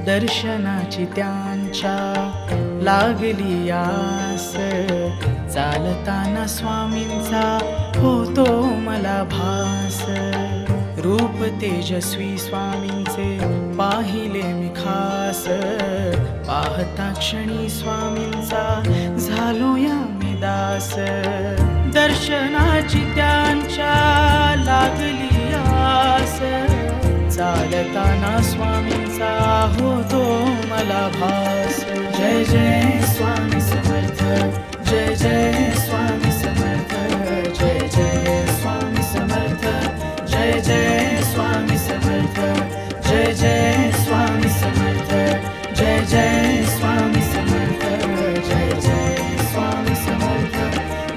दर्शनाची त्यांच्या लागली आस, चालताना स्वामींचा होतो मला भास. रूप तेजस्वी स्वामींचे पाहिले मी खास, पाहता क्षणी स्वामींचा झालो या मी दास. दर्शनाची त्यांच्या लागली आस, चालताना स्वामींचा होतो मला भास. जय जय स्वामी समर्थ, जय जय स्वामी समर्थ, जय जय स्वामी समर्थ, जय जय स्वामी समर्थ, जय जय स्वामी समर्थ, जय जय स्वामी समर्थ, जय जय स्वामी समर्थ,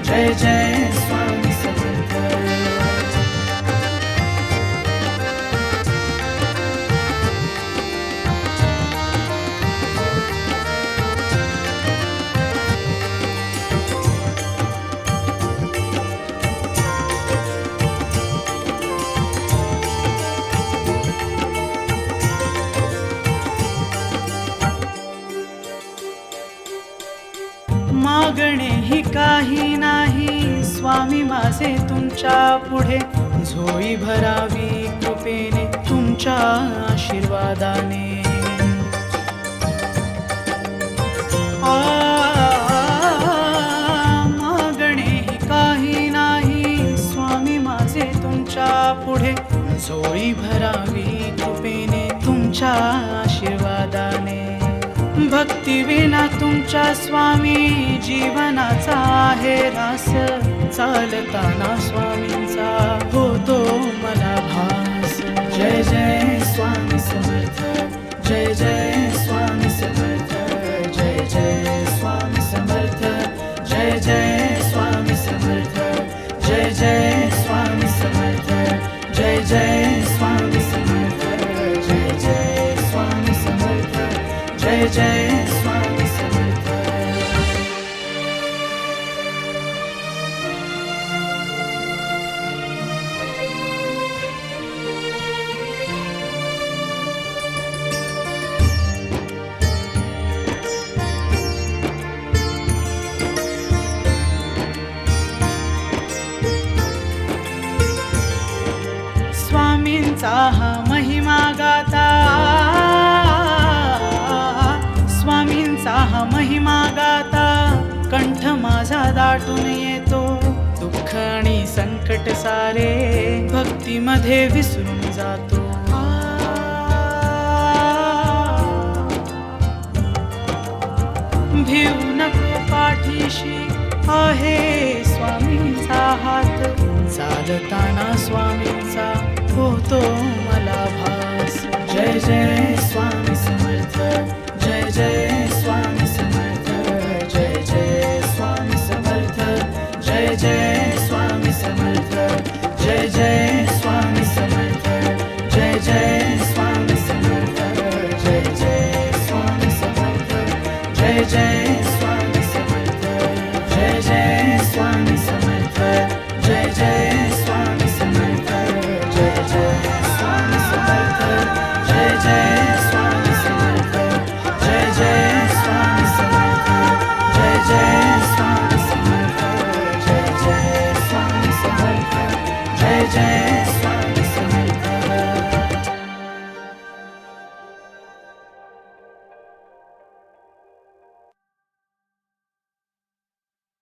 जय जय स्वामी समर्थ. मागणे ही काही नाही स्वामी माझे तुमच्या पुढे, झोळी भरावी कृपेने तुमच्या आशीर्वादाने. मागणे ही काही नाही स्वामी माझे तुमच्या पुढे, झोळी भरावी कृपेने तुमच्या आशीर्वादाने. भक्ती विना तुमच्या स्वामी जीवनाचा आहे रास, चालताना स्वामींचा होतो मला भास. जय जय स्वामी समर्थ, जय जय स्वामी समर्थ, जय जय स्वामी समर्थ, जय जय स्वामी समर्थ, जय जय स्वामी समर्थ, जय जय स्वामी समर्थ, जय जय स्वामी समर्थ, जय जय स्वामी समर्थ. स्वामींचा हा महिमा गाता, स्वामींचा हा महिमा गाता, कंठ माझा दाटून येतो. दुःख आणि संकट सारे भक्तीमध्ये विसरून जातो. भिवू नको पाठीशी आहे स्वामींचा हात, चालताना स्वामींचा होतो मला भास. जय जय स्वामी समर्थ, जय जय स्वामी समर्थ, जय जय स्वामी समर्थ, जय जय स्वामी समर्थ, जय जय स्वामी समर्थ, जय जय स्वामी समर्थ, जय जय स्वामी समर्थ, जय जय स्वामी समर्थ, जय जय स्वामी समर्थ, जय जय स्वामी समर्थ, जय जय स्वामी समर्थ, जय जय स्वामी समर्थ, जय जय स्वामी समर्थ, जय जय स्वामी समर्थ, जय जय स्वामी समर्थ, जय जय